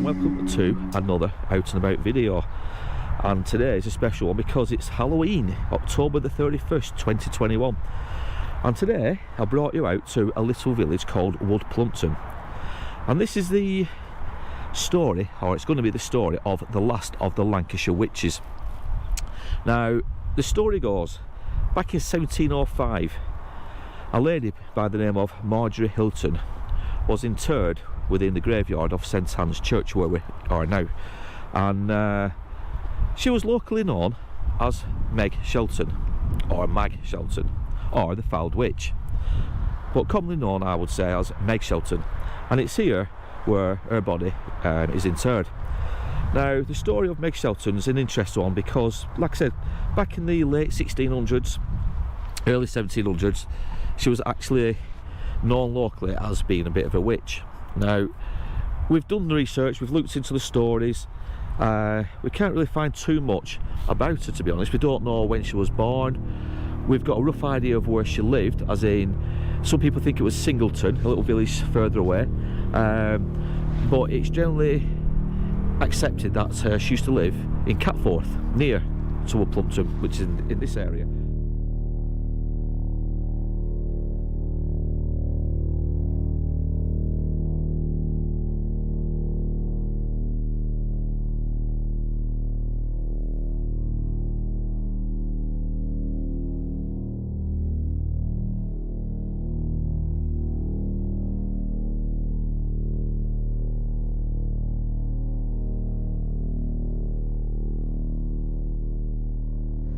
welcome to another out and about video. And today is a special one because it's Halloween, October the 31st 2021. And today I brought you out to a little village called Woodplumpton, and this is the story, or it's going to be the story of the last of the Lancashire witches. Now the story goes back in 1705, a lady by the name of Margery Hilton was interred within the graveyard of St Anne's Church, where we are now, and she was locally known as Meg Shelton, or Meg Shelton, or the Fylde Witch, but commonly known, I would say, as Meg Shelton, and it's here where her body is interred. Now the story of Meg Shelton is an interesting one because, like I said, back in the late 1600s, early 1700s, she was actually known locally as being a bit of a witch. Now we've done the research, we've looked into the stories, we can't really find too much about her, to be honest. We don't know when she was born. We've got a rough idea of where she lived, as in some people think it was Singleton, a little village further away, but it's generally accepted that she used to live in Catforth, near to Woodplumpton, which is in this area.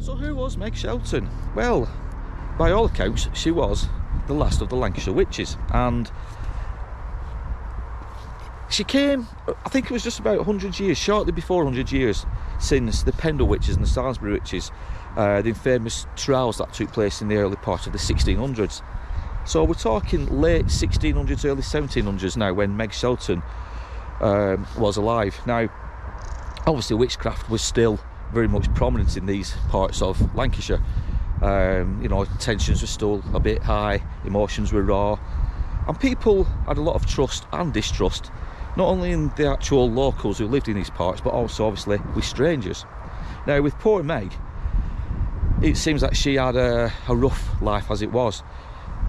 So who was Meg Shelton? Well, by all accounts, she was the last of the Lancashire witches, and she came, I think it was just about 100 years, shortly before 100 years, since the Pendle witches and the Salisbury witches, the infamous trials that took place in the early part of the 1600s. So we're talking late 1600s, early 1700s now, when Meg Shelton was alive. Now, obviously witchcraft was still very much prominent in these parts of Lancashire. You know, tensions were still a bit high, emotions were raw, and people had a lot of trust and distrust, not only in the actual locals who lived in these parts, but also obviously with strangers. Now with poor Meg, it seems that she had a rough life as it was.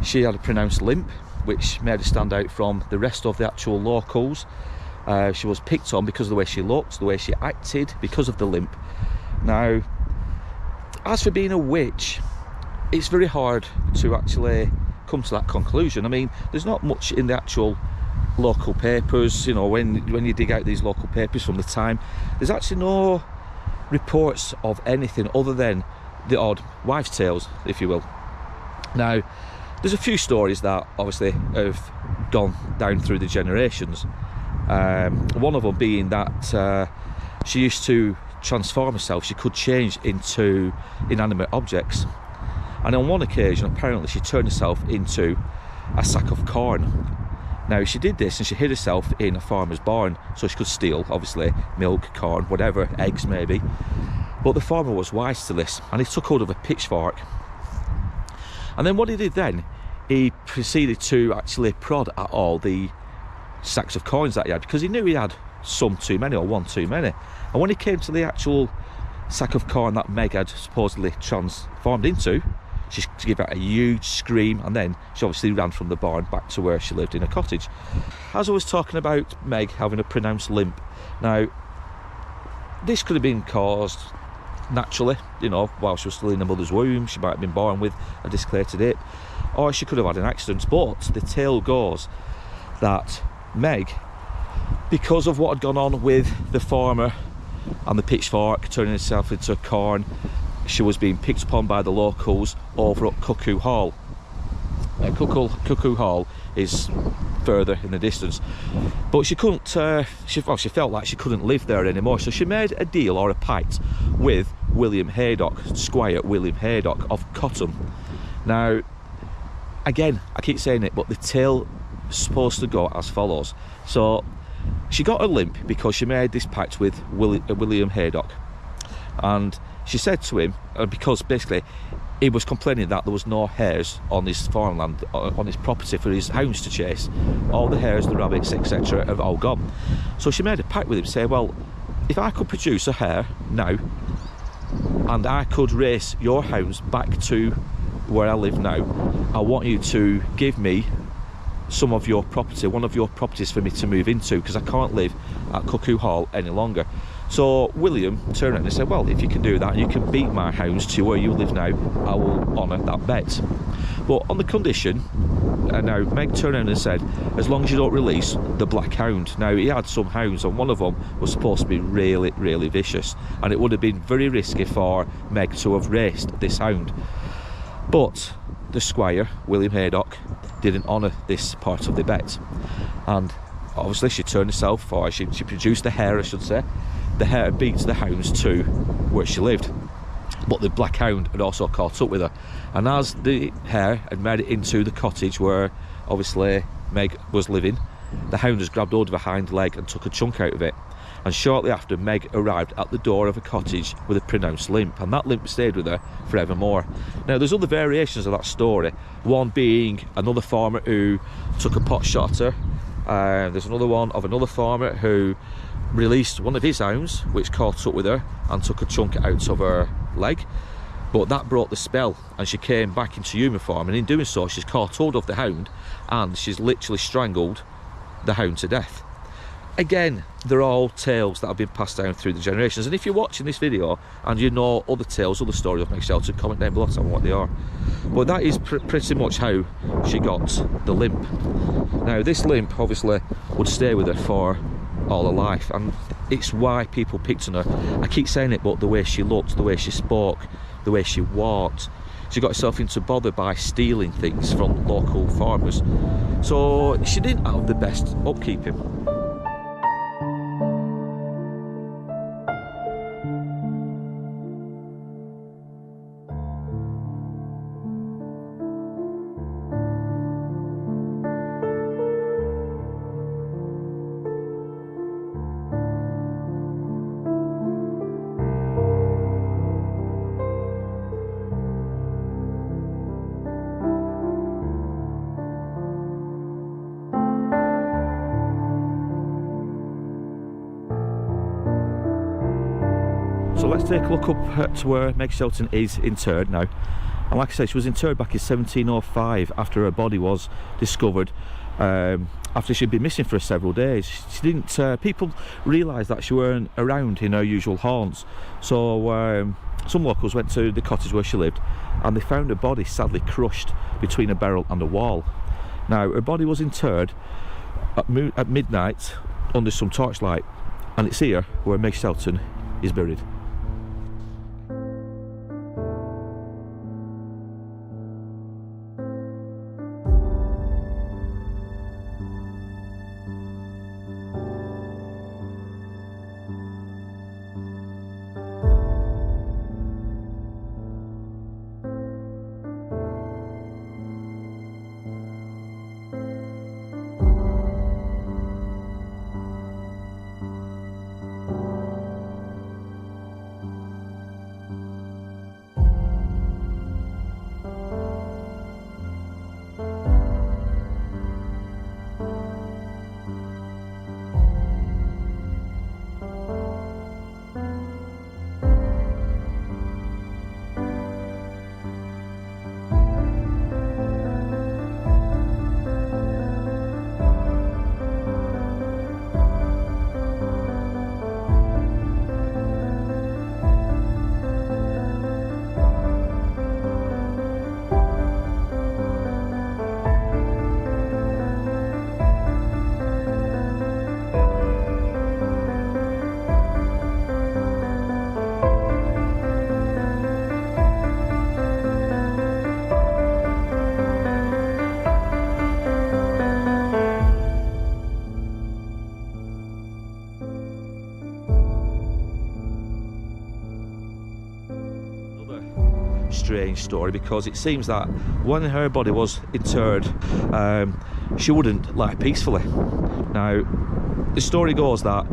She had a pronounced limp, which made her stand out from the rest of the actual locals. She was picked on because of the way she looked, the way she acted, because of the limp. Now, as for being a witch, it's very hard to actually come to that conclusion. I mean, there's not much in the actual local papers, you know, when you dig out these local papers from the time, there's actually no reports of anything other than the odd wives' tales, if you will. Now, there's a few stories that obviously have gone down through the generations. One of them being that she used to transform herself, she could change into inanimate objects, and on one occasion apparently she turned herself into a sack of corn. Now she did this and she hid herself in a farmer's barn so she could steal, obviously, milk, corn, whatever, eggs maybe, but the farmer was wise to this and he took hold of a pitchfork, and then what he did then, he proceeded to actually prod at all the sacks of coins that he had, because he knew he had some too many, or one too many. And when he came to the actual sack of corn that Meg had supposedly transformed into, she gave out a huge scream, and then she obviously ran from the barn back to where she lived in a cottage. As I was talking about Meg having a pronounced limp, now this could have been caused naturally, you know, while she was still in her mother's womb. She might have been born with a disclated hip, or she could have had an accident. But the tale goes that Meg, because of what had gone on with the farmer and the pitchfork turning herself into corn, she was being picked upon by the locals over at Cuckoo Hall. Cuckoo Hall is further in the distance, but she couldn't, she felt like she couldn't live there anymore, so she made a deal, or a pact, with William Haydock, Squire William Haydock of Cotton. Now again, I keep saying it, but the tale is supposed to go as follows. So she got a limp because she made this pact with William Haydock, and she said to him, because basically he was complaining that there was no hares on his farmland, on his property for his hounds to chase. All the hares, the rabbits, etc. have all gone. So she made a pact with him, saying, well, if I could produce a hare now, and I could race your hounds back to where I live now, I want you to give me some of your property, one of your properties for me to move into, because I can't live at Cuckoo Hall any longer. So William turned around and said, well, if you can do that, you can beat my hounds to where you live now, I will honour that bet. But on the condition, now Meg turned around and said, as long as you don't release the black hound. Now, he had some hounds, and one of them was supposed to be really, really vicious, and it would have been very risky for Meg to have raced this hound. But the squire, William Haydock, didn't honour this part of the bet, and obviously she turned herself, or she produced the hare, I should say. The hare beat the hounds to where she lived, but the black hound had also caught up with her, and as the hare had made it into the cottage where obviously Meg was living, the hound has grabbed hold of her hind leg and took a chunk out of it. And shortly after, Meg arrived at the door of a cottage with a pronounced limp, and that limp stayed with her forevermore. Now, there's other variations of that story, one being another farmer who took a pot shot at her. There's another one of another farmer who released one of his hounds, which caught up with her and took a chunk out of her leg, but that broke the spell and she came back into uniform, and in doing so she's caught hold of the hound and she's literally strangled the hound to death. Again, they're all tales that have been passed down through the generations, and if you're watching this video and you know other tales, other stories of Meg Shelton, comment down below, tell me what they are. But that is pretty much how she got the limp. Now, this limp obviously would stay with her for all her life, and it's why people picked on her. I keep saying it, but the way she looked, the way she spoke, the way she walked, she got herself into bother by stealing things from local farmers, so she didn't have the best upkeeping. So let's take a look up at where Meg Shelton is interred now. And like I said, she was interred back in 1705 after her body was discovered, after she'd been missing for several days. She didn't, people realised that she weren't around in her usual haunts. So some locals went to the cottage where she lived and they found her body sadly crushed between a barrel and a wall. Now, her body was interred at midnight under some torchlight, and it's here where Meg Shelton is buried. Strange story, because it seems that when her body was interred, she wouldn't lie peacefully. Now, the story goes that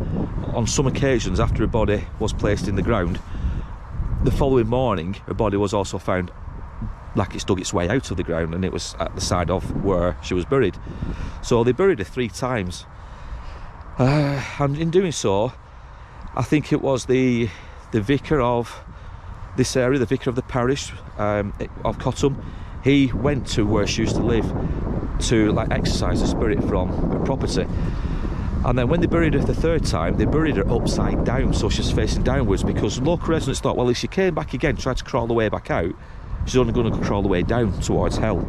on some occasions after her body was placed in the ground, the following morning her body was also found like it's dug its way out of the ground, and it was at the side of where she was buried. So they buried her 3 times, and in doing so, I think it was the vicar of this area, the vicar of the parish of Cottam, he went to where she used to live to like exorcise the spirit from her property. And then when they buried her the 3rd time, they buried her upside down, so she's facing downwards, because local residents thought, well, if she came back again, tried to crawl the way back out, she's only going to crawl the way down towards hell.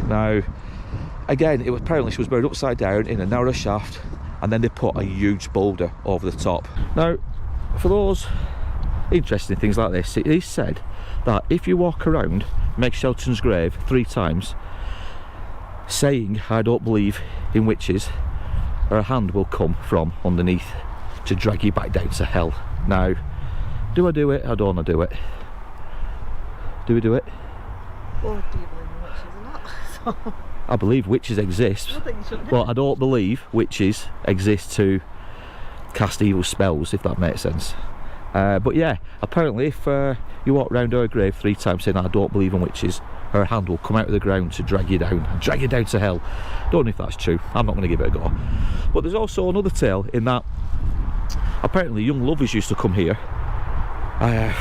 Now, again, it was apparently she was buried upside down in a narrow shaft, and then they put a huge boulder over the top. Now, for those interesting things like this, it is said that if you walk around Meg Shelton's grave 3 times, saying, I don't believe in witches, her hand will come from underneath to drag you back down to hell. Now, do I do it? I don't want to do it. Do we do it? Or do you believe in witches or not? So... I believe witches exist, but I don't believe witches exist to cast evil spells, if that makes sense. But yeah, apparently if you walk round her grave 3 times saying I don't believe in witches, her hand will come out of the ground to drag you down to hell. Don't know if that's true, I'm not going to give it a go. But there's also another tale in that apparently young lovers used to come here,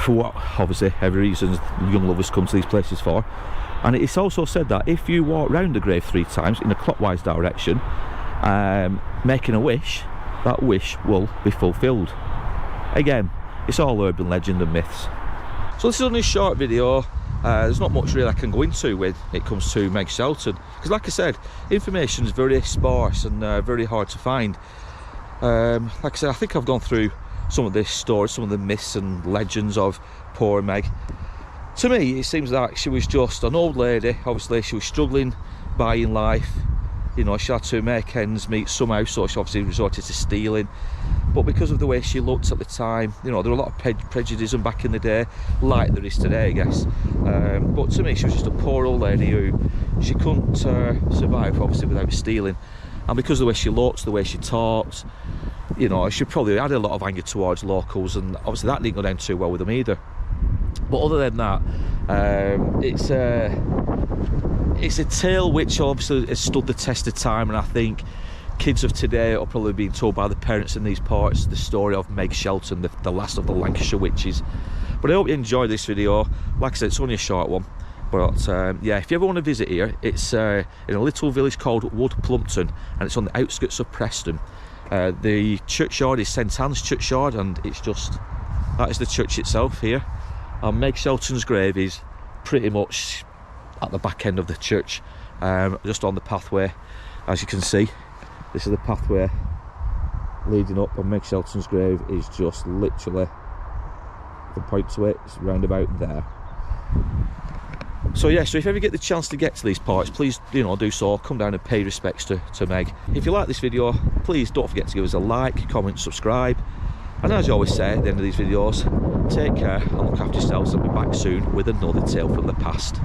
for what obviously every reason young lovers come to these places for, and it's also said that if you walk round the grave 3 times in a clockwise direction, making a wish, that wish will be fulfilled. Again, it's all urban legend and myths. So this is only a short video. There's not much really I can go into when it comes to Meg Shelton, because like I said, information is very sparse and very hard to find. Like I said, I think I've gone through some of this story, some of the myths and legends of poor Meg. To me, it seems like she was just an old lady. Obviously, she was struggling by in life. You know, she had to make ends meet somehow, so she obviously resorted to stealing. But because of the way she looked at the time, you know, there were a lot of prejudice back in the day, like there is today, I guess. But to me, she was just a poor old lady who she couldn't survive, obviously, without stealing. And because of the way she looked, the way she talked, you know, she probably had a lot of anger towards locals, and obviously that didn't go down too well with them either. But other than that, it's a tale which obviously has stood the test of time, and I think kids of today are probably being told by the parents in these parts the story of Meg Shelton, the last of the Lancashire witches. But I hope you enjoyed this video. Like I said, it's only a short one, but yeah, if you ever want to visit here, it's in a little village called Woodplumpton, and it's on the outskirts of Preston. The churchyard is St Anne's Churchyard, and it's just, that is the church itself here, and Meg Shelton's grave is pretty much at the back end of the church, just on the pathway. As you can see, this is the pathway leading up, and Meg Shelton's grave is just literally, the point to it, it's round about there. So yeah, so if you ever get the chance to get to these parts, please, you know, do so. Come down and pay respects to Meg. If you like this video, please don't forget to give us a like, comment, subscribe. And as I always say at the end of these videos, take care and look after yourselves. I'll be back soon with another tale from the past.